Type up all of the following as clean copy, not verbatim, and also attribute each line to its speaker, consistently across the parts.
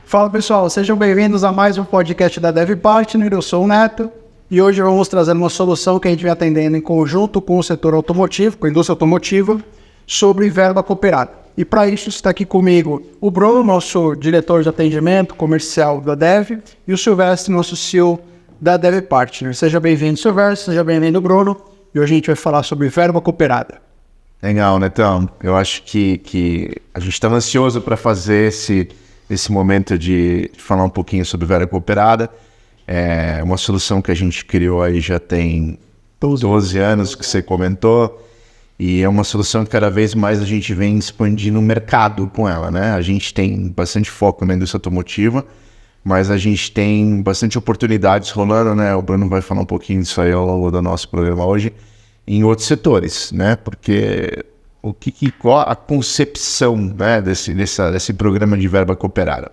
Speaker 1: Fala pessoal, sejam bem-vindos a mais um podcast da Dev Partner. Eu sou o Neto e hoje vamos trazer uma solução que a gente vem atendendo em conjunto com o setor automotivo, com a indústria automotiva, sobre verba cooperada. E para isso está aqui comigo o Bruno, nosso diretor de atendimento comercial da Dev, e o Silvestre, nosso CEO da Dev Partner. Seja bem-vindo, Silvestre, seja bem-vindo, Bruno. E hoje a gente vai falar sobre verba cooperada.
Speaker 2: Legal, Netão. Eu acho que a gente estava ansioso para fazer esse momento de falar um pouquinho sobre verba cooperada. É uma solução que a gente criou aí já tem 12 anos, que você comentou, e é uma solução que cada vez mais a gente vem expandindo o mercado com ela, né? A gente tem bastante foco na indústria automotiva, mas a gente tem bastante oportunidades rolando, né? O Bruno vai falar um pouquinho disso aí ao longo do nosso programa hoje, em outros setores, né? Porque qual a concepção, né, desse programa de verba cooperada?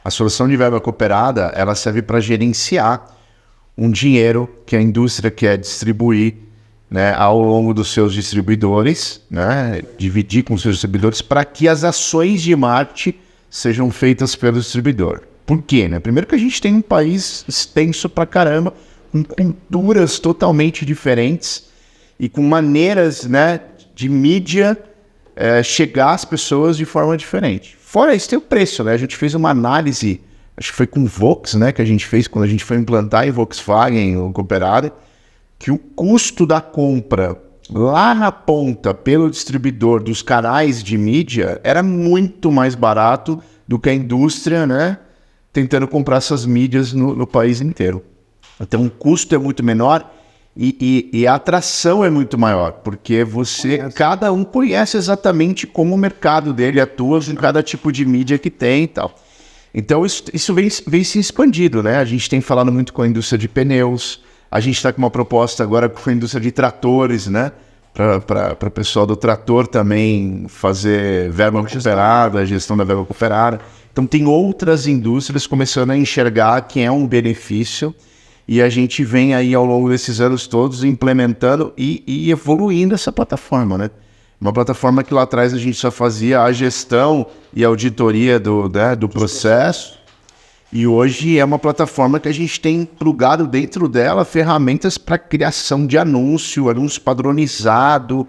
Speaker 2: A solução de verba cooperada, ela serve para gerenciar um dinheiro que a indústria quer distribuir, né, ao longo dos seus distribuidores, né, dividir com os seus distribuidores para que as ações de marketing sejam feitas pelo distribuidor. Por quê? Né? Primeiro que a gente tem um país extenso pra caramba, com culturas totalmente diferentes e com maneiras, né, de mídia chegar às pessoas de forma diferente. Fora isso, tem o preço, né? A gente fez uma análise, acho que foi com o Vox, né, que a gente fez quando a gente foi implantar em Volkswagen o Cooperado, que o custo da compra lá na ponta pelo distribuidor dos canais de mídia era muito mais barato do que a indústria, né, tentando comprar essas mídias no país inteiro. Então o custo é muito menor e a atração é muito maior, porque cada um conhece exatamente como o mercado dele atua em cada tipo de mídia que tem e tal. Então isso vem se expandindo, né? A gente tem falado muito com a indústria de pneus, a gente está com uma proposta agora com a indústria de tratores, né? Para o pessoal do trator também fazer verba cooperada, a gestão da verba cooperada. Então tem outras indústrias começando a enxergar que é um benefício e a gente vem aí ao longo desses anos todos implementando e evoluindo essa plataforma, né? Uma plataforma que lá atrás a gente só fazia a gestão e a auditoria do processo, e hoje é uma plataforma que a gente tem plugado dentro dela ferramentas para criação de anúncio padronizado,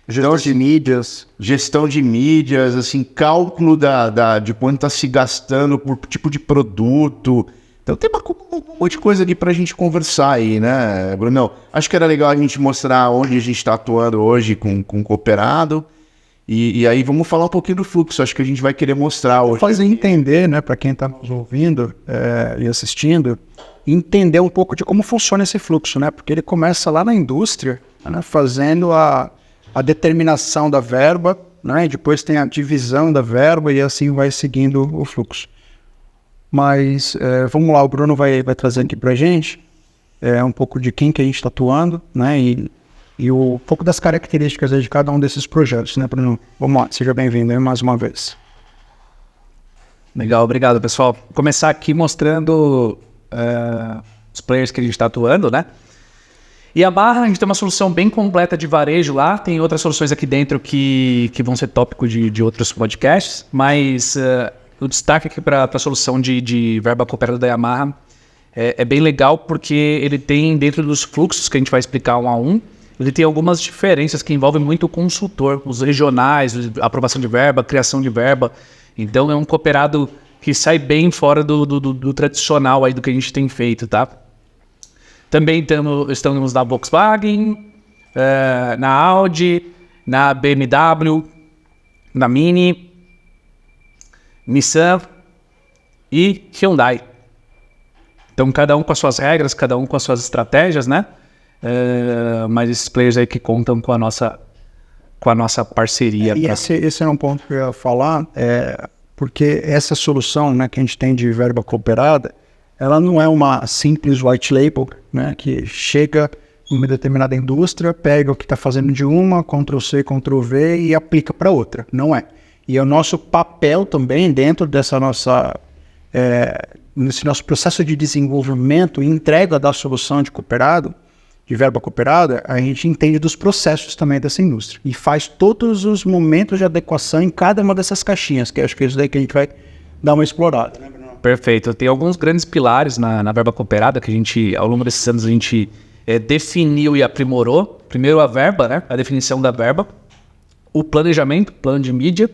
Speaker 2: gestão de mídias, assim, cálculo de quanto está se gastando por tipo de produto. Então tem um monte de coisa ali para a gente conversar aí, né, Brunão? Acho que era legal a gente mostrar onde a gente está atuando hoje com o Cooperado. E aí vamos falar um pouquinho do fluxo. Acho que a gente vai querer mostrar hoje.
Speaker 1: Fazer entender, né, para quem está nos ouvindo e assistindo, entender um pouco de como funciona esse fluxo, né? Porque ele começa lá na indústria, né, fazendo a determinação da verba, né? E depois tem a divisão da verba e assim vai seguindo o fluxo. Mas vamos lá, o Bruno vai trazer aqui para a gente um pouco de quem que a gente está atuando, né? E um pouco das características de cada um desses projetos, né, Bruno? Vamos lá, seja bem-vindo aí mais uma vez.
Speaker 3: Legal, obrigado, pessoal. Vou começar aqui mostrando os players que a gente está atuando, né? E a Barra, a gente tem uma solução bem completa de varejo lá, tem outras soluções aqui dentro que vão ser tópico de outros podcasts, mas o destaque aqui para a solução de verba cooperada da Yamaha é bem legal porque ele tem, dentro dos fluxos que a gente vai explicar um a um, ele tem algumas diferenças que envolvem muito o consultor, os regionais, aprovação de verba, criação de verba. Então é um cooperado que sai bem fora do tradicional aí do que a gente tem feito, tá? Também estamos na Volkswagen, na Audi, na BMW, na Mini, Nissan e Hyundai. Então cada um com as suas regras, cada um com as suas estratégias, né? Mas esses players aí que contam com a nossa parceria.
Speaker 1: Esse é um ponto que eu ia falar, porque essa solução, né, que a gente tem de verba cooperada, ela não é uma simples white label, né, que chega em uma determinada indústria, pega o que está fazendo de uma, Ctrl+C, Ctrl+V e aplica para outra. Não é. E o nosso papel também dentro dessa nesse nosso processo de desenvolvimento e entrega da solução de cooperado, de verba cooperada, a gente entende dos processos também dessa indústria e faz todos os momentos de adequação em cada uma dessas caixinhas, que acho que é isso daí que a gente vai dar uma explorada, né, Bruno?
Speaker 3: Perfeito. Tem alguns grandes pilares na verba cooperada que a gente, ao longo desses anos, a gente definiu e aprimorou. Primeiro a verba, né? A definição da verba. O planejamento, plano de mídia.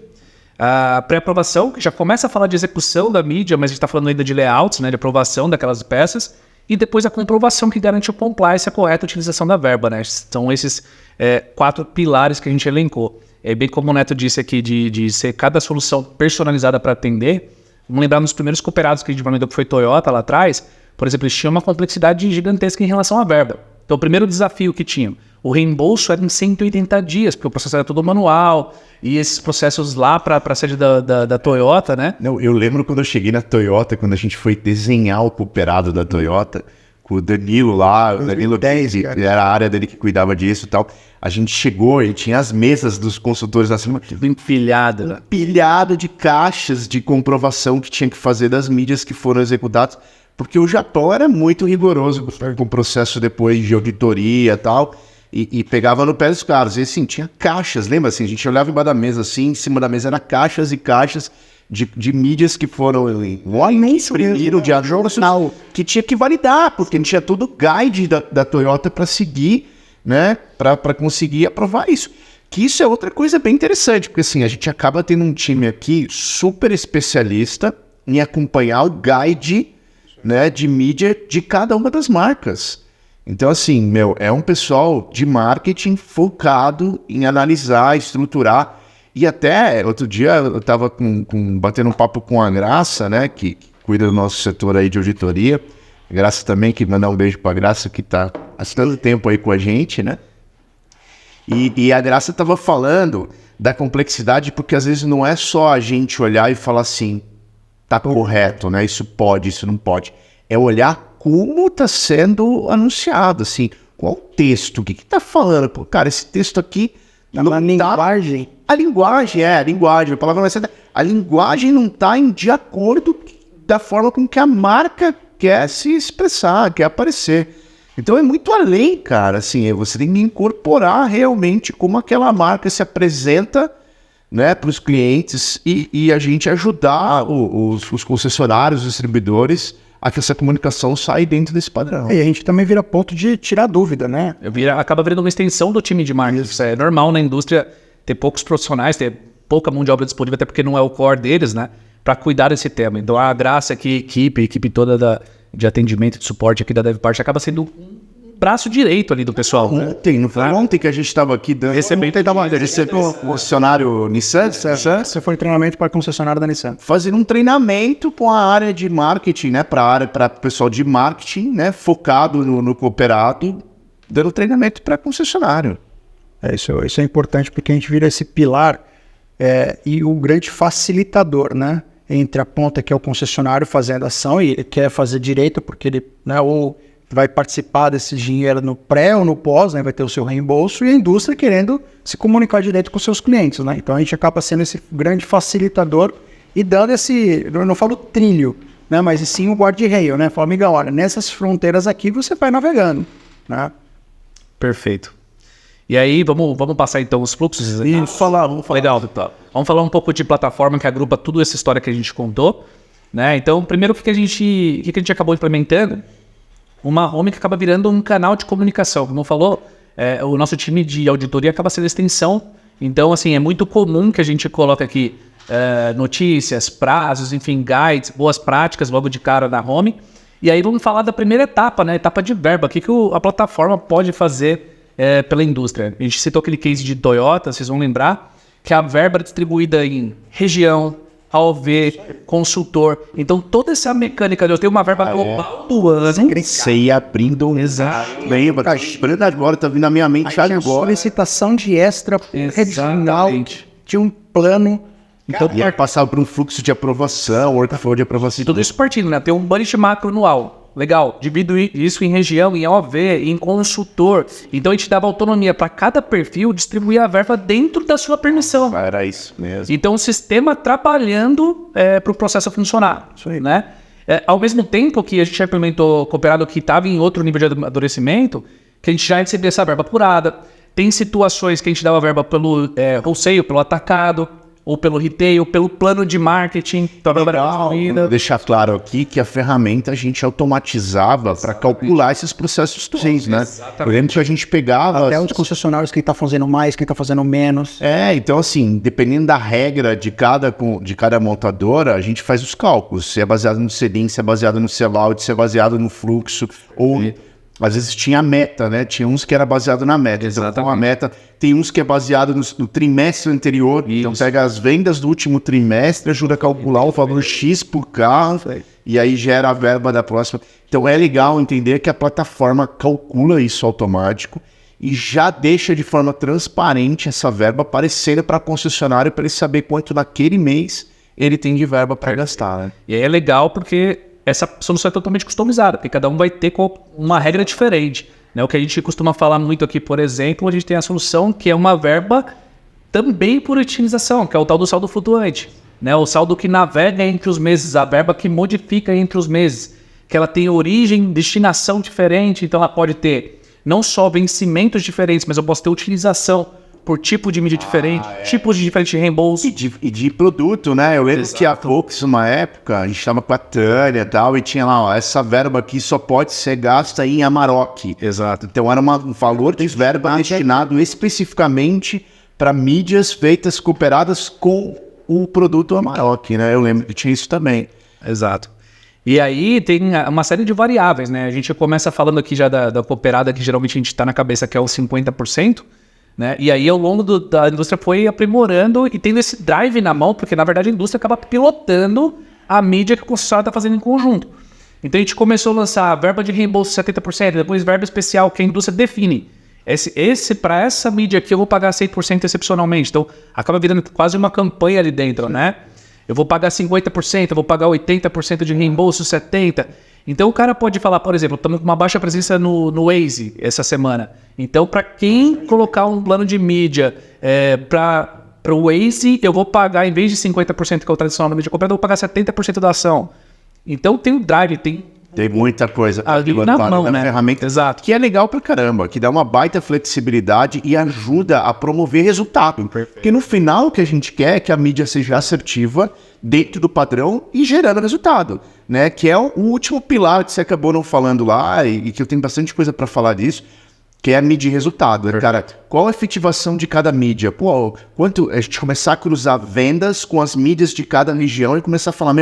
Speaker 3: A pré-aprovação, que já começa a falar de execução da mídia, mas a gente está falando ainda de layouts, né? De aprovação daquelas peças. E depois a comprovação que garante o compliance e a correta utilização da verba, né? São esses 4 pilares que a gente elencou. É bem como o Neto disse aqui, de ser cada solução personalizada para atender. Vamos lembrar nos primeiros cooperados que a gente implementou, que foi Toyota lá atrás, por exemplo, eles tinham uma complexidade gigantesca em relação à verba. Então, o primeiro desafio que tinham, o reembolso era em 180 dias, porque o processo era todo manual, e esses processos lá para a sede da Toyota, né?
Speaker 2: Não, eu lembro quando eu cheguei na Toyota, quando a gente foi desenhar o cooperado da Toyota, com o Danilo lá, o Danilo
Speaker 1: 10,
Speaker 2: que era a área dele que cuidava disso e tal. A gente chegou e tinha as mesas dos consultores da cima,
Speaker 3: Tudo empilhado, né?
Speaker 2: pilhado de caixas de comprovação que tinha que fazer das mídias que foram executadas, porque o Japão era muito rigoroso com o processo depois de auditoria e tal, e pegava no pé dos caras. E assim, tinha caixas, lembra assim? A gente olhava embaixo da mesa assim, em cima da mesa era caixas e caixas de mídias que foram imprimiram de anúncios que tinha que validar, porque tinha todo o guide da Toyota para seguir, né, para conseguir aprovar isso. Que isso é outra coisa bem interessante, porque assim, a gente acaba tendo um time aqui super especialista em acompanhar o guide, né, de mídia de cada uma das marcas. Então assim, é um pessoal de marketing focado em analisar, estruturar. E até outro dia eu estava batendo um papo com a Graça, né, que cuida do nosso setor aí de auditoria. A Graça também, que mandar um beijo para a Graça, que está há tanto tempo aí com a gente, né? E a Graça estava falando da complexidade, porque às vezes não é só a gente olhar e falar assim, tá correto, né? Isso pode, isso não pode. É olhar como está sendo anunciado, assim, qual o texto, o que está falando. Pô, cara, esse texto aqui...
Speaker 1: Na linguagem...
Speaker 2: A linguagem, a palavra não é certa. A linguagem não está de acordo da forma com que a marca quer se expressar, quer aparecer. Então é muito além, cara, assim, você tem que incorporar realmente como aquela marca se apresenta, né, para os clientes e a gente ajudar os concessionários, os distribuidores a que essa comunicação saia dentro desse padrão.
Speaker 1: E a gente também vira ponto de tirar dúvida, né?
Speaker 3: Acaba virando uma extensão do time de marketing. Isso é normal na indústria ter poucos profissionais, ter pouca mão de obra disponível, até porque não é o core deles, né? Para cuidar desse tema. Então a Graça aqui, a equipe toda de atendimento e de suporte aqui da DevPart acaba sendo um braço direito ali do pessoal.
Speaker 2: Ontem que a gente estava aqui recebendo um concessionário Nissan,
Speaker 1: Você foi em treinamento para a concessionária da Nissan.
Speaker 2: Fazendo um treinamento com a área de marketing, né? Para o pessoal de marketing, né? Focado no cooperado, dando treinamento para concessionário.
Speaker 1: Isso é importante porque a gente vira esse pilar e o grande facilitador, né? Entre a ponta que é o concessionário fazendo ação e ele quer fazer direito porque ele, né, ou vai participar desse dinheiro no pré ou no pós, né, vai ter o seu reembolso, e a indústria querendo se comunicar direito com seus clientes, né? Então a gente acaba sendo esse grande facilitador e dando esse, eu não falo trilho, né, mas sim o guarda-rail, né? Fala, amigão, olha, nessas fronteiras aqui você vai navegando, né?
Speaker 3: Perfeito. E aí, vamos passar então os fluxos?
Speaker 2: Vamos falar.
Speaker 3: Legal. Vamos falar um pouco de plataforma que agrupa tudo essa história que a gente contou, né? Então, primeiro, o que a gente acabou implementando? Uma home que acaba virando um canal de comunicação. Como falou, o nosso time de auditoria acaba sendo extensão. Então, assim, é muito comum que a gente coloque aqui notícias, prazos, enfim, guides, boas práticas logo de cara na home. E aí vamos falar da primeira etapa, né? Etapa de verba. O que a plataforma pode fazer pela indústria? A gente citou aquele case de Toyota, vocês vão lembrar, que a verba é distribuída em região, AOV, consultor. Então, toda essa mecânica de eu ter uma verba global do ano...
Speaker 2: Você ia abrindo...
Speaker 3: Exato.
Speaker 2: Lembra? Agora tá vindo na minha mente agora.
Speaker 1: Solicitação de extra regional, tinha um plano...
Speaker 2: Então, ia passar por um fluxo de aprovação, workflow de aprovação.
Speaker 3: E tudo isso partindo, né? Tem um budget macro anual. Legal. Divido isso em região, em AOV, em consultor. Então, a gente dava autonomia para cada perfil distribuir a verba dentro da sua permissão.
Speaker 2: Era isso mesmo.
Speaker 3: Então, o sistema trabalhando para o processo funcionar.
Speaker 1: Isso aí.
Speaker 3: Né? Ao mesmo tempo que a gente já implementou cooperado que estava em outro nível de amadurecimento, que a gente já recebia essa verba apurada. Tem situações que a gente dava verba pelo wholesale, pelo atacado. ou pelo retail, pelo plano de marketing.
Speaker 2: Vou deixar claro aqui que a ferramenta a gente automatizava para calcular esses processos todos, né? Eu lembro que a gente pegava...
Speaker 1: Até os concessionários, quem está fazendo mais, quem está fazendo menos.
Speaker 2: Então assim, dependendo da regra de cada montadora, a gente faz os cálculos. Se é baseado no sell-in, se é baseado no sell-out, se é baseado no fluxo, ou... Às vezes tinha meta, né? Tinha uns que era baseado na meta. Exatamente. Então, a meta, tem uns que é baseado no trimestre anterior. Isso. Então, pega as vendas do último trimestre, ajuda a calcular o valor X por carro, e aí gera a verba da próxima. Então, é legal entender que a plataforma calcula isso automático e já deixa de forma transparente essa verba aparecendo para a concessionária para ele saber quanto naquele mês ele tem de verba para gastar. Né?
Speaker 3: E aí é legal porque essa solução é totalmente customizada, porque cada um vai ter uma regra diferente. Né? O que a gente costuma falar muito aqui, por exemplo, a gente tem a solução que é uma verba também por utilização, que é o tal do saldo flutuante. Né? O saldo que navega entre os meses, a verba que modifica entre os meses, que ela tem origem, destinação diferente, então ela pode ter não só vencimentos diferentes, mas eu posso ter utilização por tipo de mídia diferente, tipos de diferentes reembolso.
Speaker 2: E de produto, né? Eu lembro que a Fox, numa época, a gente estava com a Tânia e tal, e tinha lá, ó, essa verba aqui só pode ser gasta em Amarok.
Speaker 3: Exato.
Speaker 2: Então era um valor de verba destinado especificamente para mídias feitas, cooperadas com o produto Amarok, né? Eu lembro que tinha isso também.
Speaker 3: Exato. E aí tem uma série de variáveis, né? A gente começa falando aqui já da cooperada, que geralmente a gente está na cabeça que é os 50%, né? E aí ao longo da indústria foi aprimorando e tendo esse drive na mão, porque na verdade a indústria acaba pilotando a mídia que o concessionário está fazendo em conjunto. Então a gente começou a lançar verba de reembolso 70%, depois verba especial que a indústria define. Para essa mídia aqui eu vou pagar 100% excepcionalmente. Então acaba virando quase uma campanha ali dentro, né? Eu vou pagar 50%, eu vou pagar 80% de reembolso, 70%. Então o cara pode falar, por exemplo, estamos com uma baixa presença no Waze essa semana. Então para quem colocar um plano de mídia para o Waze, eu vou pagar, em vez de 50% que é o tradicional na mídia comprada, eu vou pagar 70% da ação. Então tem o drive, tem
Speaker 2: muita coisa
Speaker 3: ali na mão, né?
Speaker 2: Ferramenta.
Speaker 3: Exato.
Speaker 2: Que é legal pra caramba, que dá uma baita flexibilidade e ajuda a promover resultado. Perfeito. Porque no final o que a gente quer é que a mídia seja assertiva dentro do padrão e gerando resultado, né? Que é o último pilar que você acabou não falando lá e que eu tenho bastante coisa para falar disso, que é a mídia e resultado. Cara, qual a efetivação de cada mídia? Pô, quanto a gente começar a cruzar vendas com as mídias de cada região e começar a falar,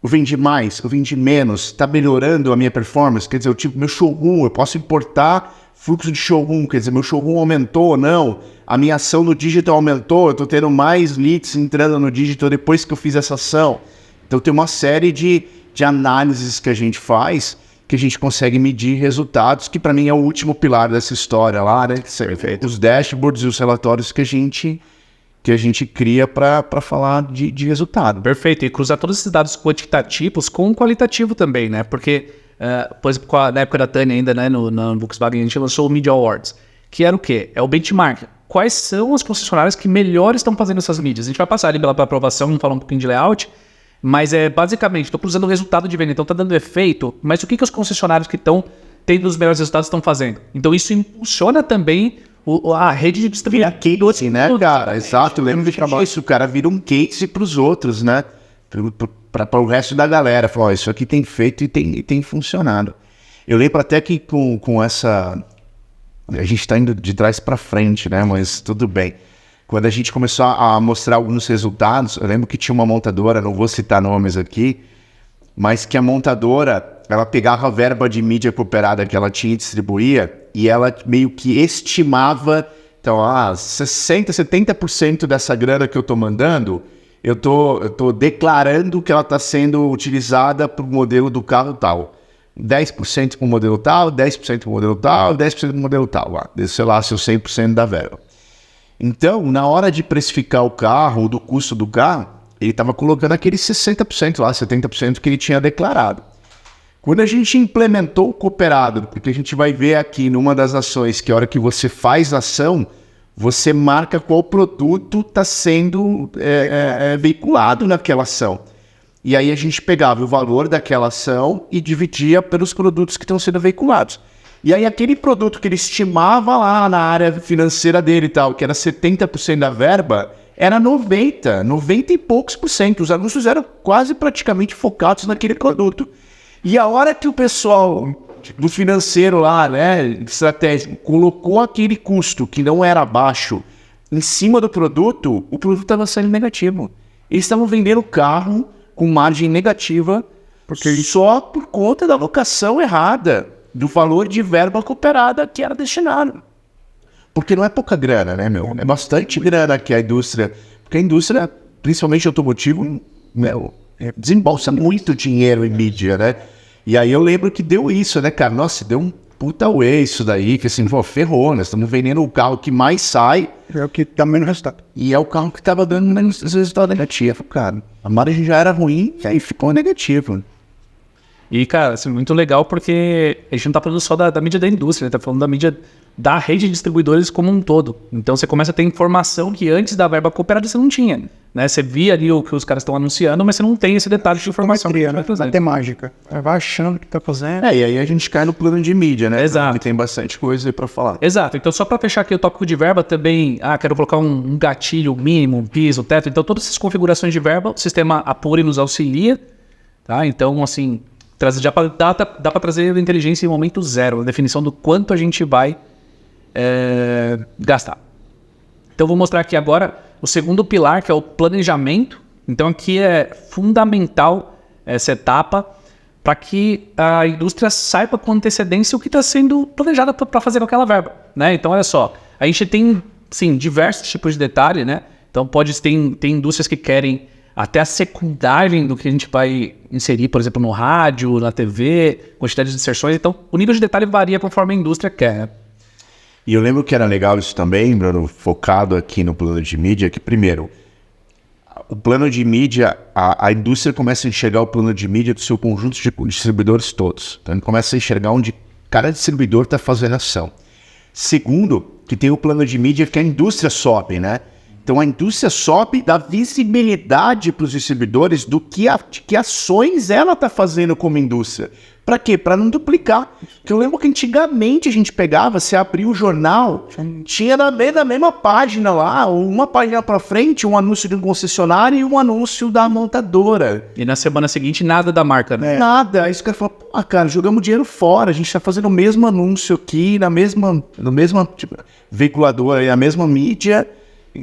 Speaker 2: eu vendi mais, eu vendi menos, tá melhorando a minha performance, quer dizer, meu showroom, eu posso importar fluxo de showroom, quer dizer, meu showroom aumentou ou não, a minha ação no digital aumentou, eu tô tendo mais leads entrando no digital depois que eu fiz essa ação. Então tem uma série de análises que a gente faz, que a gente consegue medir resultados, que para mim é o último pilar dessa história lá, né? Os dashboards e os relatórios que a gente cria para falar de resultado.
Speaker 3: Perfeito, e cruzar todos esses dados quantitativos com o qualitativo também, né? Porque, por exemplo, na época da Tânia ainda, né, no Volkswagen, a gente lançou o Media Awards, que era o quê? É o benchmark. Quais são os concessionários que melhor estão fazendo essas mídias? A gente vai passar ali pela aprovação, vamos falar um pouquinho de layout, mas basicamente, estou cruzando o resultado de venda, então está dando efeito, mas o que os concessionários que estão tendo os melhores resultados estão fazendo? Então isso impulsiona também a rede de distribuição.
Speaker 2: Vira case, né, cara? Exato, lembro disso, o cara vira um case para os outros, né? Para o resto da galera. Falou, isso aqui tem feito e tem funcionado. Eu lembro até que com essa... A gente está indo de trás para frente, né? Mas tudo bem. Quando a gente começou a mostrar alguns resultados, eu lembro que tinha uma montadora, não vou citar nomes aqui, mas que a montadora, ela pegava a verba de mídia cooperada que ela tinha e distribuía, e ela meio que estimava, então, 60%, 70% dessa grana que eu estou mandando, eu tô declarando que ela está sendo utilizada para o modelo do carro tal. 10% para o modelo tal, 10% para o modelo tal, 10% para o modelo tal. Sei lá, seu 100% da verba. Então, na hora de precificar o carro, ou do custo do carro, ele estava colocando aqueles 60% lá, 70% que ele tinha declarado. Quando a gente implementou o cooperado, porque a gente vai ver aqui numa das ações, que a hora que você faz a ação, você marca qual produto está sendo veiculado naquela ação. E aí a gente pegava o valor daquela ação e dividia pelos produtos que estão sendo veiculados. E aí aquele produto que ele estimava lá na área financeira dele e tal, que era 70% da verba, era 90 e poucos por cento. Os anúncios eram quase praticamente focados naquele produto. E a hora que o pessoal do financeiro lá, né, estratégico, colocou aquele custo que não era baixo em cima do produto, o produto estava saindo negativo. Eles estavam vendendo carro com margem negativa só por conta da alocação errada do valor de verba cooperada que era destinado. Porque não é pouca grana, né, meu? É bastante grana que a indústria... Porque a indústria, principalmente automotivo, desembolsa muito dinheiro em mídia, né? E aí eu lembro que deu isso, né, cara? Nossa, deu um puta way isso daí, que assim, pô, ferrou, nós estamos vendendo o carro que mais sai.
Speaker 1: É o que dá menos resultado.
Speaker 2: E é o carro que tava dando resultado negativo, cara. A margem já era ruim e aí ficou negativo.
Speaker 3: E, cara, assim, muito legal porque a gente não tá falando só da mídia da indústria, né? Tá falando da mídia da rede de distribuidores como um todo. Então você começa a ter informação que antes da verba cooperada você não tinha, né? Você via ali o que os caras estão anunciando, mas você não tem esse detalhe de informação.
Speaker 1: Até mágica. Vai achando que tá fazendo.
Speaker 2: E aí a gente cai no plano de mídia, né?
Speaker 3: Exato.
Speaker 2: E tem bastante coisa aí pra falar.
Speaker 3: Exato. Então, só para fechar aqui o tópico de verba também, quero colocar um gatilho mínimo, um piso, teto. Então, todas essas configurações de verba, o sistema apura e nos auxilia, tá? Então, assim, dá para trazer a inteligência em momento zero, a definição do quanto a gente vai gastar. Então, vou mostrar aqui agora o segundo pilar, que é o planejamento. Então, aqui é fundamental essa etapa para que a indústria saiba com antecedência o que está sendo planejado para fazer com aquela verba, né? Então, olha só, a gente tem, sim, diversos tipos de detalhe, né? Então, tem indústrias que querem até a secundagem do que a gente vai inserir, por exemplo, no rádio, na TV, quantidade de inserções. Então, o nível de detalhe varia conforme a indústria quer.
Speaker 2: E eu lembro que era legal isso também, Bruno, focado aqui no plano de mídia, que primeiro, o plano de mídia, a indústria começa a enxergar o plano de mídia do seu conjunto de distribuidores todos. Então ele começa a enxergar onde cada distribuidor está fazendo ação. Segundo, que tem o plano de mídia que a indústria sobe, né? Então a indústria sobe, dá visibilidade para os distribuidores de que ações ela está fazendo como indústria. Para quê? Para não duplicar. Porque eu lembro que antigamente a gente pegava, você abria o jornal, tinha na mesma página lá, uma página para frente, um anúncio de um concessionário e um anúncio da montadora.
Speaker 3: E na semana seguinte, nada da marca, né?
Speaker 2: Nada. Aí os caras falam, pô, cara, jogamos dinheiro fora, a gente está fazendo o mesmo anúncio aqui, no mesmo veiculadora, a mesma mídia,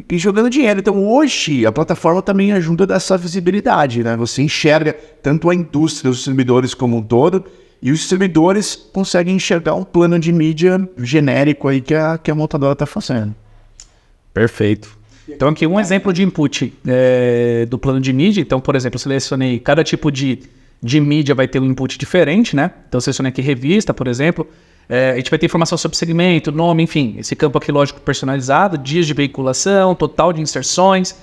Speaker 2: e jogando dinheiro. Então hoje a plataforma também ajuda a dar essa visibilidade, né? Você enxerga tanto a indústria, os distribuidores como um todo, e os distribuidores conseguem enxergar um plano de mídia genérico aí que a montadora está fazendo.
Speaker 3: Perfeito. Então aqui um exemplo de input do plano de mídia. Então, por exemplo, eu selecionei cada tipo de mídia vai ter um input diferente, né? Então eu selecionei aqui revista, por exemplo. A gente vai ter informação sobre segmento, nome, enfim, esse campo aqui lógico personalizado, dias de veiculação, total de inserções,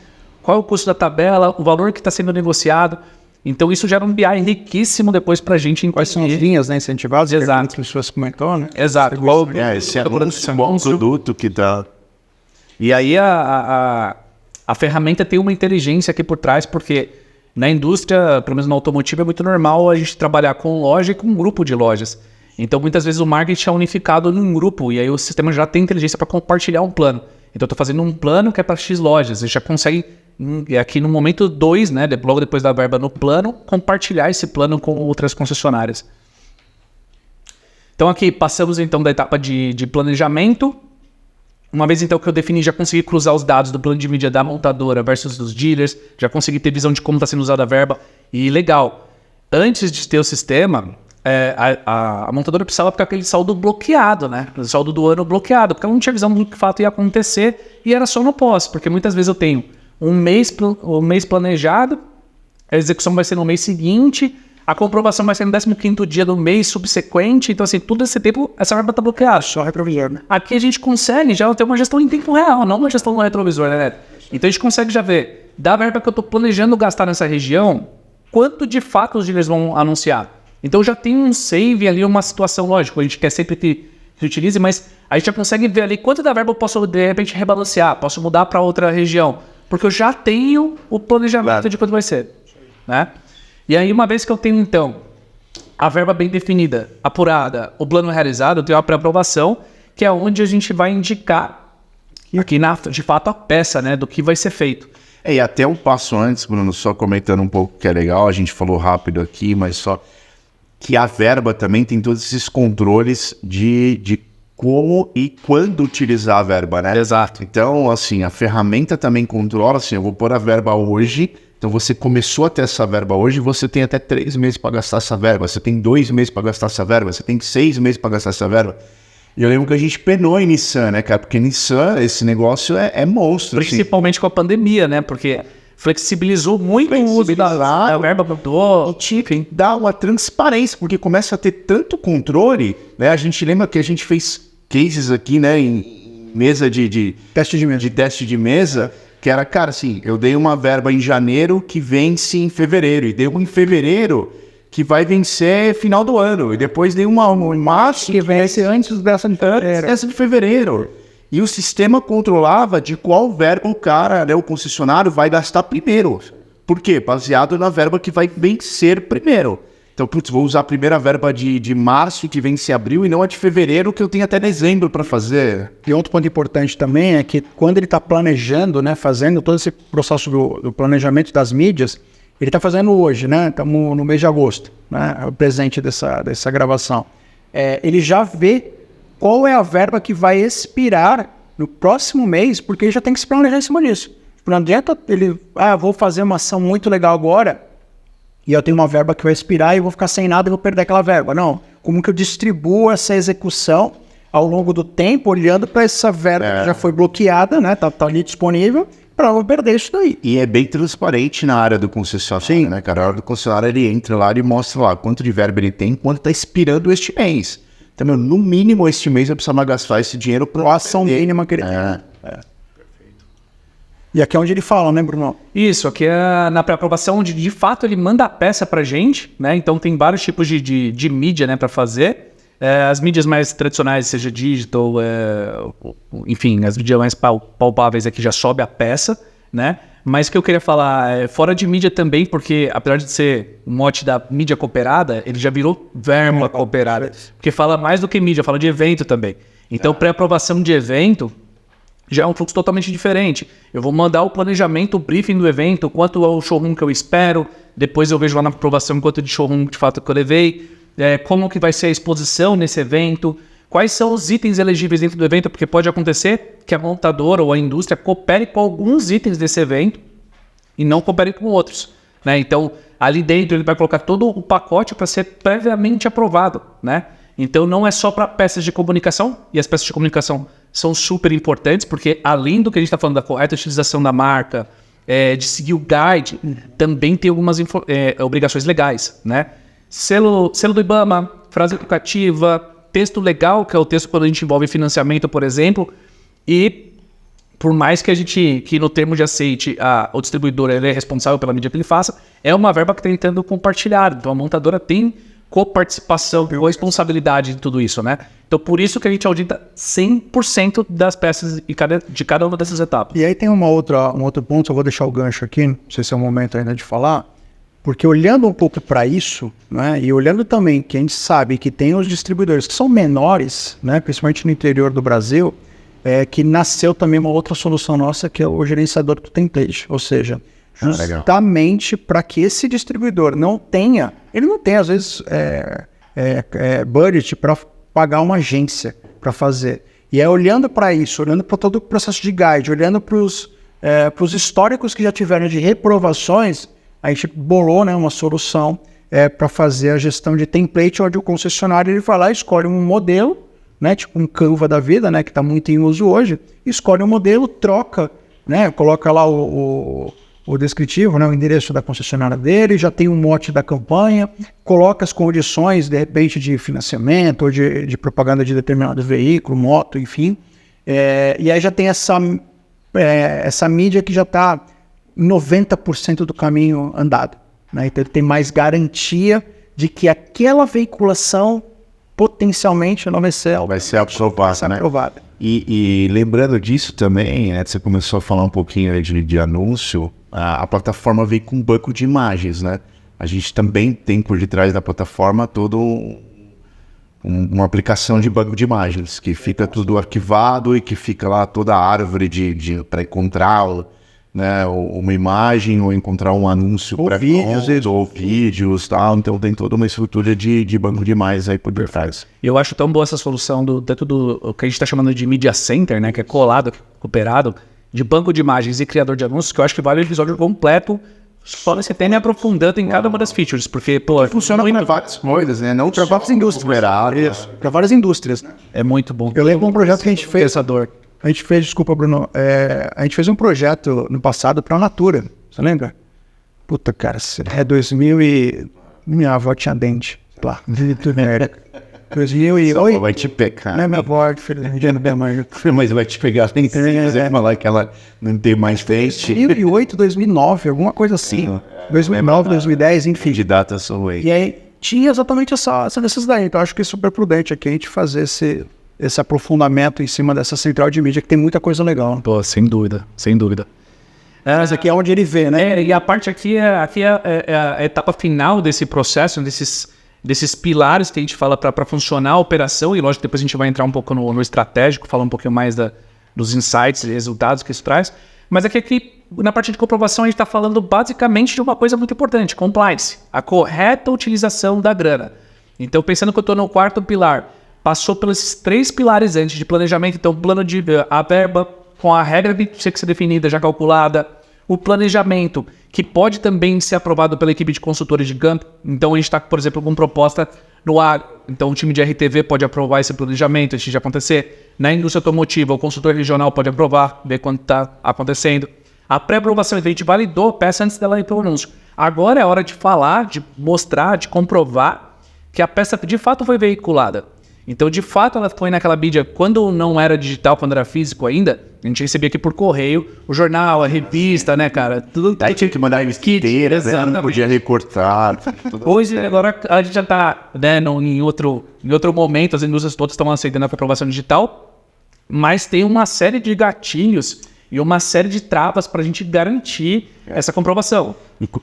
Speaker 3: qual é o custo da tabela, o valor que está sendo negociado. Então isso gera um BI riquíssimo depois para a gente entender.
Speaker 1: Quais são as linhas, né, incentivadas?
Speaker 3: Exato.
Speaker 1: Que as pessoas comentou, né?
Speaker 3: Exato.
Speaker 2: Esse é um bom produto que dá.
Speaker 3: E aí a ferramenta tem uma inteligência aqui por trás, porque na indústria, pelo menos no automotivo, é muito normal a gente trabalhar com loja e com um grupo de lojas. Então, muitas vezes o marketing é unificado num grupo e aí o sistema já tem inteligência para compartilhar um plano. Então, eu estou fazendo um plano que é para X lojas. Você já consegue, aqui no momento 2, né, logo depois da verba no plano, compartilhar esse plano com outras concessionárias. Então, aqui passamos então da etapa de planejamento. Uma vez então que eu defini, já consegui cruzar os dados do plano de mídia da montadora versus dos dealers, já consegui ter visão de como está sendo usada a verba. E legal, antes de ter o sistema... A montadora precisava ficar com aquele saldo bloqueado, né? O saldo do ano bloqueado, porque ela não tinha visão do que de fato ia acontecer e era só no pós, porque muitas vezes eu tenho um mês planejado, a execução vai ser no mês seguinte, a comprovação vai ser no 15º dia do mês subsequente, então assim, todo esse tempo essa verba está bloqueada.
Speaker 1: Só retrovisor, né?
Speaker 3: Aqui a gente consegue já ter uma gestão em tempo real, não uma gestão no retrovisor, né? Então a gente consegue já ver, da verba que eu estou planejando gastar nessa região, quanto de fato os dealers vão anunciar. Então já tem um save ali, uma situação, lógico, a gente quer sempre que utilize, mas a gente já consegue ver ali quanto da verba eu posso de repente rebalancear, posso mudar para outra região, porque eu já tenho o planejamento de quanto vai ser, né? E aí uma vez que eu tenho então a verba bem definida, apurada, o plano realizado, eu tenho a pré-aprovação, que é onde a gente vai indicar aqui de fato a peça, né, do que vai ser feito.
Speaker 2: E até um passo antes, Bruno, só comentando um pouco que é legal, a gente falou rápido aqui, mas só que a verba também tem todos esses controles de como e quando utilizar a verba, né?
Speaker 3: Exato.
Speaker 2: Então, assim, a ferramenta também controla, assim, eu vou pôr a verba hoje, então você começou a ter essa verba hoje, você tem até 3 meses para gastar essa verba, você tem 2 meses para gastar essa verba, você tem 6 meses para gastar essa verba. E eu lembro que a gente penou em Nissan, né, cara? Porque Nissan, esse negócio é monstro.
Speaker 3: Principalmente com a pandemia, né? Porque flexibilizou muito o uso da verba, mudou,
Speaker 2: enfim, dá uma transparência, porque começa a ter tanto controle, né? A gente lembra que a gente fez cases aqui, né, em mesa de
Speaker 1: Teste de mesa.
Speaker 2: de teste de mesa, que era, cara, assim, eu dei uma verba em janeiro que vence em fevereiro, e dei uma em fevereiro que vai vencer final do ano, e depois dei uma em março
Speaker 1: Que vence antes dessa de fevereiro.
Speaker 2: essa de fevereiro. E o sistema controlava de qual verba o cara, né, o concessionário, vai gastar primeiro. Por quê? Baseado na verba que vai vencer primeiro. Então, putz, vou usar a primeira verba de março, que vence em abril, e não a de fevereiro, que eu tenho até dezembro para fazer.
Speaker 1: E outro ponto importante também é que quando ele está planejando, né, fazendo todo esse processo do planejamento das mídias, ele está fazendo hoje, né? Estamos no mês de agosto, né? É o presente dessa gravação. Ele já vê qual é a verba que vai expirar no próximo mês, porque ele já tem que se planejar em cima disso. Não adianta ele, vou fazer uma ação muito legal agora, e eu tenho uma verba que vai expirar e eu vou ficar sem nada e vou perder aquela verba. Não. Como que eu distribuo essa execução ao longo do tempo, olhando para essa verba que já foi bloqueada, né? Tá ali disponível, para não perder isso daí.
Speaker 2: E é bem transparente na área do concessionário, né, cara? A hora do concessionário, ele entra lá e mostra lá quanto de verba ele tem, quanto está expirando este mês. Então, meu, no mínimo, este mês eu precisava gastar esse dinheiro para
Speaker 1: a ação mínima que ele tem. E aqui é onde ele fala, né, Bruno?
Speaker 3: Isso, aqui é na pré-aprovação, onde de fato ele manda a peça pra gente, né? Então tem vários tipos de mídia, né, para fazer. As mídias mais tradicionais, seja digital, enfim, as mídias mais palpáveis aqui já sobe a peça, né? Mas o que eu queria falar, fora de mídia também, porque apesar de ser um mote da mídia cooperada, ele já virou verba cooperada. Porque fala mais do que mídia, fala de evento também. Então, pré-aprovação de evento já é um fluxo totalmente diferente. Eu vou mandar o planejamento, o briefing do evento, quanto é o showroom que eu espero, depois eu vejo lá na aprovação quanto de showroom de fato que eu levei, como que vai ser a exposição nesse evento, quais são os itens elegíveis dentro do evento, porque pode acontecer que a montadora ou a indústria coopere com alguns itens desse evento e não coopere com outros, né? Então, ali dentro ele vai colocar todo o pacote para ser previamente aprovado, né? Então, não é só para peças de comunicação, e as peças de comunicação são super importantes, porque além do que a gente está falando da correta utilização da marca, de seguir o guide, também tem algumas obrigações legais, né? Selo do IBAMA, frase educativa, texto legal, que é o texto quando a gente envolve financiamento, por exemplo, e por mais que no termo de aceite o distribuidor ele é responsável pela mídia que ele faça, é uma verba que está tentando compartilhar, então a montadora tem coparticipação, responsabilidade de tudo isso, né? Então, por isso que a gente audita 100% das peças de cada uma dessas etapas.
Speaker 1: E aí tem um outro ponto, eu vou deixar o gancho aqui, não sei se é o momento ainda de falar, porque olhando um pouco para isso, né, e olhando também que a gente sabe que tem os distribuidores que são menores, né, principalmente no interior do Brasil, que nasceu também uma outra solução nossa, que é o gerenciador do template, ou seja, justamente para que esse distribuidor não tenha, ele não tem às vezes budget para pagar uma agência para fazer. E é olhando para isso, olhando para todo o processo de guide, olhando para os históricos que já tiveram de reprovações, a gente bolou, né, uma solução para fazer a gestão de template, onde o concessionário ele vai lá e escolhe um modelo, né, tipo um Canva da vida, né, que está muito em uso hoje, escolhe um modelo, troca, né, coloca lá o descritivo, né, o endereço da concessionária dele, já tem um mote da campanha, coloca as condições, de repente, de financiamento ou de propaganda de determinado veículo, moto, enfim. E aí já tem essa mídia que já está 90% do caminho andado, né? Então ele tem mais garantia de que aquela veiculação potencialmente não vai ser aprovada, né?
Speaker 2: E lembrando disso também, né, você começou a falar um pouquinho aí de anúncio, a plataforma veio com um banco de imagens, né? A gente também tem por detrás da plataforma todo uma aplicação de banco de imagens, que fica tudo arquivado e que fica lá toda a árvore para encontrar, né, uma imagem ou encontrar um anúncio
Speaker 1: ou
Speaker 2: vídeos, tal. Então tem toda uma estrutura de banco de imagens aí por detrás.
Speaker 3: Eu acho tão boa essa solução dentro do que a gente está chamando de Media Center, né, que é colado, cooperado, de banco de imagens e criador de anúncios, que eu acho que vale o episódio completo só você tem aprofundando em cada uma das features, porque, pô,
Speaker 2: funciona para várias coisas, né? Não para várias indústrias.
Speaker 1: Para várias indústrias, né?
Speaker 3: É muito bom.
Speaker 1: Eu lembro um projeto que a gente fez. A gente fez, desculpa, Bruno. A gente fez um projeto no passado para a Natura. Você lembra? Puta, cara, é 2000 e... Minha avó tinha dente. Lá. 2008.
Speaker 2: Vai te pegar.
Speaker 1: Não é minha avó, infelizmente, minha mãe.
Speaker 2: Mas vai te pegar. Tem que falar que ela não tem mais dente.
Speaker 1: 2008, 2009, alguma coisa assim. 2009, 2010, enfim.
Speaker 2: De data são aí.
Speaker 1: E aí tinha exatamente essa necessidade. Então acho que é super prudente aqui a gente fazer esse aprofundamento em cima dessa central de mídia, que tem muita coisa legal.
Speaker 3: Pô, sem dúvida, sem dúvida.
Speaker 1: Mas aqui é onde ele vê, né?
Speaker 3: E a parte aqui é a etapa final desse processo, desses pilares que a gente fala para funcionar a operação, e lógico, depois a gente vai entrar um pouco no estratégico, falar um pouquinho mais dos insights e resultados que isso traz. Mas aqui, na parte de comprovação, a gente está falando basicamente de uma coisa muito importante, compliance, a correta utilização da grana. Então, pensando que eu estou no quarto pilar, passou pelos 3 pilares antes de planejamento, então plano de a verba com a regra de ser definida, já calculada, o planejamento, que pode também ser aprovado pela equipe de consultores de campo. Então a gente está, por exemplo, com proposta no agro. Então o time de RTV pode aprovar esse planejamento, antes de acontecer. Na indústria automotiva, o consultor regional pode aprovar, ver quando está acontecendo. A pré-aprovação, a gente validou a peça antes dela ir para o anúncio. Agora é hora de falar, de mostrar, de comprovar que a peça de fato foi veiculada. Então, de fato, ela foi naquela mídia, quando não era digital, quando era físico ainda, a gente recebia aqui por correio, o jornal, a revista, né, cara? Tudo.
Speaker 2: Daí tinha que mandar a revista inteira, né? Não podia recortar.
Speaker 3: Hoje, agora, a gente já está, né, em outro momento, as indústrias todas estão aceitando a aprovação digital, mas tem uma série de gatilhos e uma série de travas para a gente garantir essa comprovação.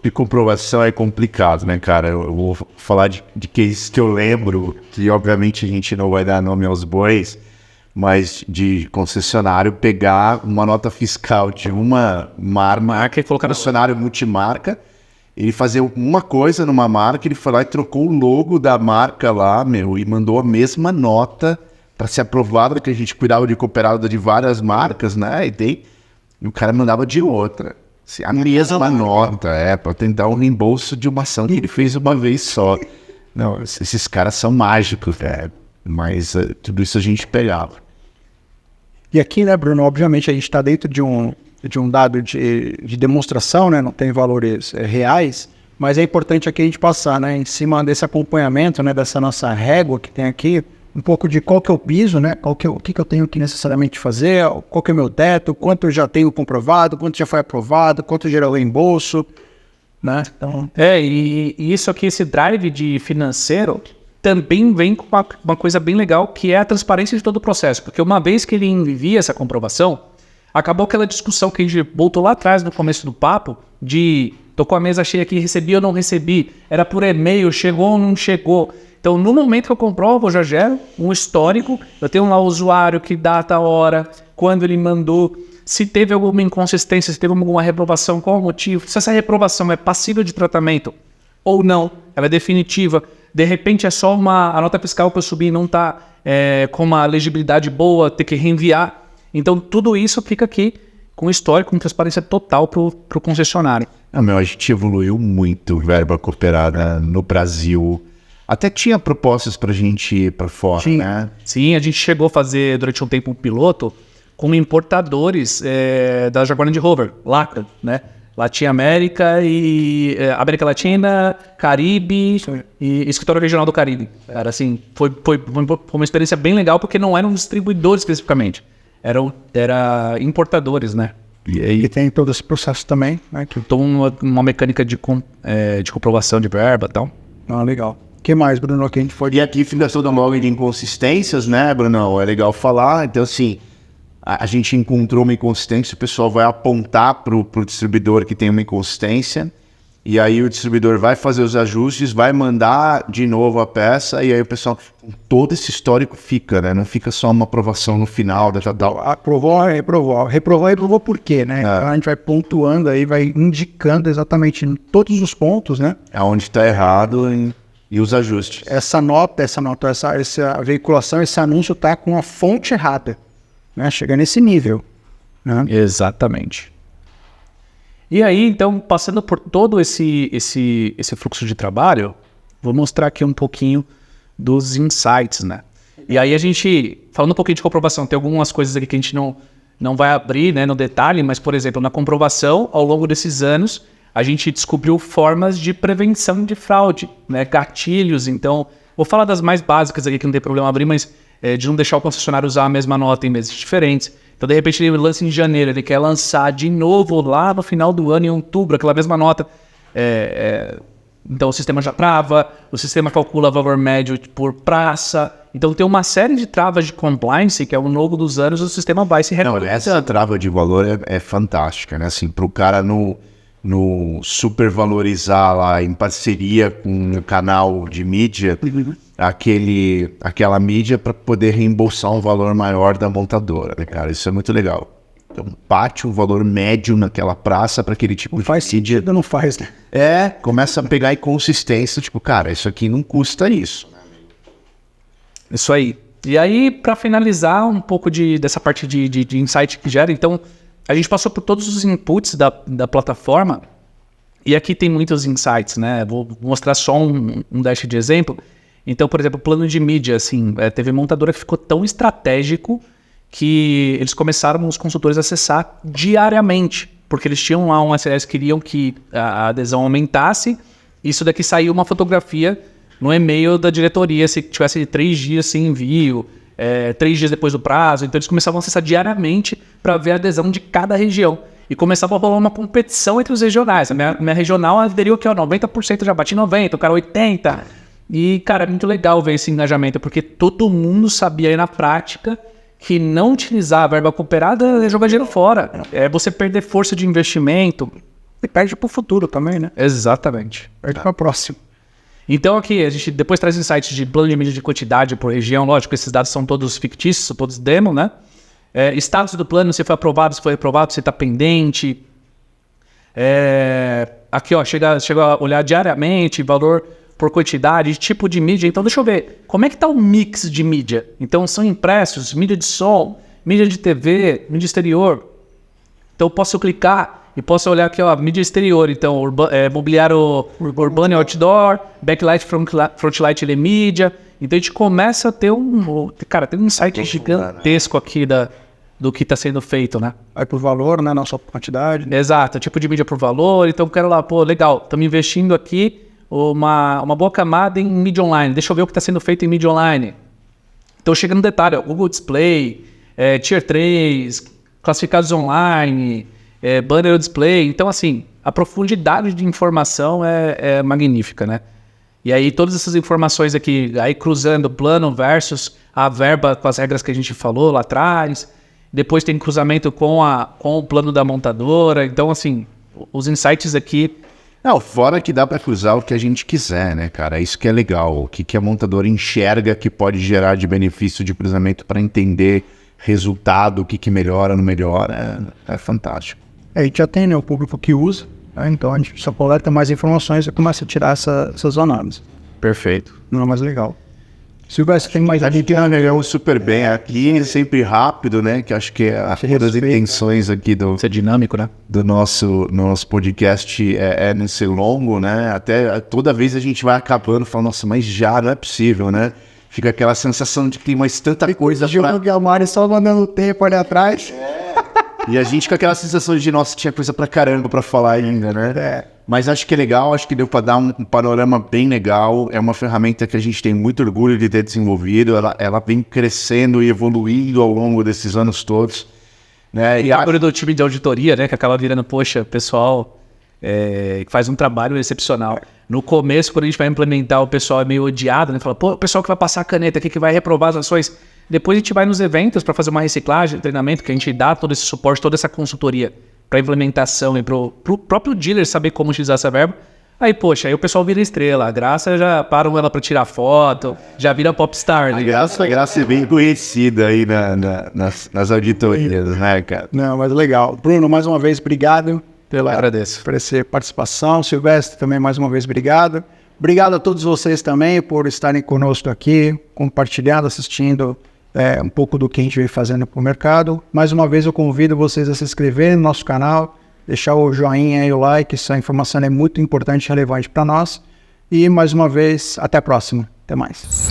Speaker 2: E comprovação é complicado, né, cara? Eu vou falar de cases que eu lembro, que obviamente a gente não vai dar nome aos bois, mas de concessionário pegar uma nota fiscal de uma marca e colocar no concessionário multimarca, ele fazer uma coisa numa marca, ele foi lá e trocou o logo da marca lá, e mandou a mesma nota para ser aprovada, que a gente cuidava de cooperado de várias marcas, né? E o cara mandava de outra. A mesma nota, para tentar um reembolso de uma ação que ele fez uma vez só. Não, esses caras são mágicos, mas tudo isso a gente pegava.
Speaker 1: E aqui, né, Bruno, obviamente a gente está dentro de um dado de demonstração, né, não tem valores reais, mas é importante aqui a gente passar, né, em cima desse acompanhamento, né, dessa nossa régua que tem aqui, um pouco de qual que é o piso, né? O que eu tenho que necessariamente fazer, qual que é o meu teto, quanto eu já tenho comprovado, quanto já foi aprovado, quanto gerou reembolso, né? Então...
Speaker 3: E isso aqui, esse drive de financeiro, também vem com uma coisa bem legal, que é a transparência de todo o processo. Porque uma vez que ele envia essa comprovação, acabou aquela discussão que a gente voltou lá atrás no começo do papo, de tô com a mesa cheia aqui, recebi ou não recebi, era por e-mail, chegou ou não chegou. Então, no momento que eu comprovo, eu já gero um histórico, eu tenho lá o usuário, que data, hora, quando ele mandou, se teve alguma inconsistência, se teve alguma reprovação, qual o motivo, se essa reprovação é passível de tratamento ou não, ela é definitiva, de repente é só a nota fiscal que eu subi não está com uma legibilidade boa, ter que reenviar. Então, tudo isso fica aqui com histórico, com transparência total para o concessionário.
Speaker 2: A gente evoluiu muito verba cooperada no Brasil. Até tinha propostas pra gente ir pra fora, né?
Speaker 3: Sim, a gente chegou a fazer durante um tempo um piloto com importadores da Jaguar Land Rover, LACA, né? Latina América e América Latina, Caribe e Escritório Regional do Caribe. Era assim, foi uma experiência bem legal, porque não eram distribuidores especificamente, eram importadores, né?
Speaker 1: E tem todo esse processo também, né?
Speaker 3: Então, uma mecânica de comprovação de verba e tal.
Speaker 1: Ah, legal. O que mais, Bruno, que a gente foi?
Speaker 2: E aqui fica toda uma log de inconsistências, né, Bruno? É legal falar. Então, assim, a gente encontrou uma inconsistência, o pessoal vai apontar para o distribuidor que tem uma inconsistência. e aí o distribuidor vai fazer os ajustes, vai mandar de novo a peça, e aí o pessoal, todo esse histórico fica, né? Não fica só uma aprovação no final da tal.
Speaker 1: Aprovou, reprovou. Reprovou por quê, né? Então a gente vai pontuando aí, vai indicando exatamente em todos os pontos, né?
Speaker 2: Aonde está errado e os ajustes.
Speaker 1: Essa veiculação, esse anúncio tá com a fonte errada, né? Chega nesse nível, né?
Speaker 3: Exatamente. E aí, então, passando por todo esse fluxo de trabalho, vou mostrar aqui um pouquinho dos insights, né? E aí a gente, falando um pouquinho de comprovação, tem algumas coisas aqui que a gente não vai abrir, né, no detalhe, mas, por exemplo, na comprovação, ao longo desses anos, a gente descobriu formas de prevenção de fraude, né, gatilhos. Então, vou falar das mais básicas aqui, que não tem problema abrir, mas de não deixar o concessionário usar a mesma nota em meses diferentes. Então, de repente, ele lança em janeiro, ele quer lançar de novo lá no final do ano, em outubro, aquela mesma nota. Então, o sistema já trava, o sistema calcula valor médio por praça. Então, tem uma série de travas de compliance que, ao longo dos anos, o sistema vai se recuperando.
Speaker 2: Não, essa trava de valor é fantástica, né? Assim, para o cara no supervalorizar lá em parceria com o canal de mídia, aquela mídia para poder reembolsar um valor maior da montadora, né, cara? Isso é muito legal. Então, bate um valor médio naquela praça para aquele tipo
Speaker 1: de mídia. Faz sentido, não faz, né?
Speaker 2: Começa a pegar inconsistência, tipo, cara, isso aqui não custa isso.
Speaker 3: Isso aí. E aí, para finalizar um pouco dessa parte de insight que gera, então, a gente passou por todos os inputs da plataforma e aqui tem muitos insights, né? Vou mostrar só um dash de exemplo. Então, por exemplo, plano de mídia, assim, teve montadora que ficou tão estratégico que eles começaram os consultores a acessar diariamente, porque eles tinham lá um SLS, queriam que a adesão aumentasse. Isso daqui saiu uma fotografia no e-mail da diretoria, se tivesse 3 dias sem envio, 3 dias depois do prazo. Então eles começavam a acessar diariamente para ver a adesão de cada região. E começava a rolar uma competição entre os regionais. A minha regional aderiu aqui, 90%, já bati 90%, o cara 80%. E, cara, é muito legal ver esse engajamento, porque todo mundo sabia aí na prática que não utilizar a verba cooperada é jogar dinheiro fora. É você perder força de investimento.
Speaker 1: E perde para o futuro também, né?
Speaker 3: Exatamente.
Speaker 1: Perde para o próximo.
Speaker 3: Então aqui a gente depois traz insights de plano de mídia de quantidade por região. Lógico, esses dados são todos fictícios, são todos demo, né? Status do plano, se foi aprovado, se foi reprovado, se está pendente. Aqui, ó, chega a olhar diariamente, valor por quantidade, tipo de mídia. Então, deixa eu ver, como é que está o mix de mídia? Então, são impressos, mídia de som, mídia de TV, mídia exterior. Então, eu posso clicar e posso olhar aqui, ó, mídia exterior. Então, mobiliário urbano e outdoor, backlight, frontlight e mídia. Então, a gente começa a ter tem um insight gigantesco aqui do que está sendo feito, né?
Speaker 1: Vai por valor, né? Não só por quantidade.
Speaker 3: Exato, tipo de mídia por valor. Então, eu quero lá, legal, estamos investindo aqui uma boa camada em mídia online. Deixa eu ver o que está sendo feito em mídia online. Então, chega no detalhe, ó, Google Display, Tier 3, classificados online, banner display. Então, assim, a profundidade de informação é magnífica, né? E aí, todas essas informações aqui, aí cruzando plano versus a verba com as regras que a gente falou lá atrás. Depois tem cruzamento com o plano da montadora. Então, assim, os insights aqui...
Speaker 2: Não, fora que dá para cruzar o que a gente quiser, né, cara? Isso que é legal. O que a montadora enxerga que pode gerar de benefício de cruzamento para entender resultado, o que melhora, não melhora. É fantástico.
Speaker 1: A gente já tem, né, o público que usa, né? Então a gente só coleta mais informações e começa a tirar essas análises.
Speaker 3: Perfeito.
Speaker 1: Não é mais legal. Silvestre, tem mais...
Speaker 2: A gente navegamos super bem aqui, sempre rápido, né? Que acho que é uma das intenções aqui
Speaker 3: Isso é dinâmico, né?
Speaker 2: Do nosso podcast não ser longo, né? Até toda vez a gente vai acabando falando, nossa, mas já não é possível, né? Fica aquela sensação de que tem mais tanta coisa
Speaker 1: pra... que a Mari só mandando tempo ali atrás.
Speaker 2: E a gente com aquela sensação de, nossa, tinha coisa pra caramba pra falar ainda, né? Mas acho que é legal, acho que deu para dar um panorama bem legal. É uma ferramenta que a gente tem muito orgulho de ter desenvolvido. Ela vem crescendo e evoluindo ao longo desses anos todos, né?
Speaker 3: E a orgulho do time de auditoria, né? Que acaba virando, poxa, pessoal que faz um trabalho excepcional. No começo, quando a gente vai implementar, o pessoal é meio odiado, né? Fala, pô, o pessoal que vai passar a caneta aqui, que vai reprovar as ações. Depois a gente vai nos eventos para fazer uma reciclagem, treinamento, que a gente dá todo esse suporte, toda essa consultoria. para implementação e pro próprio dealer saber como utilizar essa verba. Aí, poxa, aí o pessoal vira estrela. A Graça já param ela para tirar foto, já vira popstar.
Speaker 2: A Graça é bem conhecida aí nas auditorias, né, cara?
Speaker 1: Não, mas legal. Bruno, mais uma vez, obrigado
Speaker 3: Agradeço.
Speaker 1: por essa participação. Silvestre, também mais uma vez, obrigado. Obrigado a todos vocês também por estarem conosco aqui, compartilhando, assistindo um pouco do que a gente vem fazendo para o mercado. Mais uma vez eu convido vocês a se inscreverem no nosso canal, deixar o joinha e o like, essa informação é muito importante e relevante para nós. E mais uma vez, até a próxima. Até mais.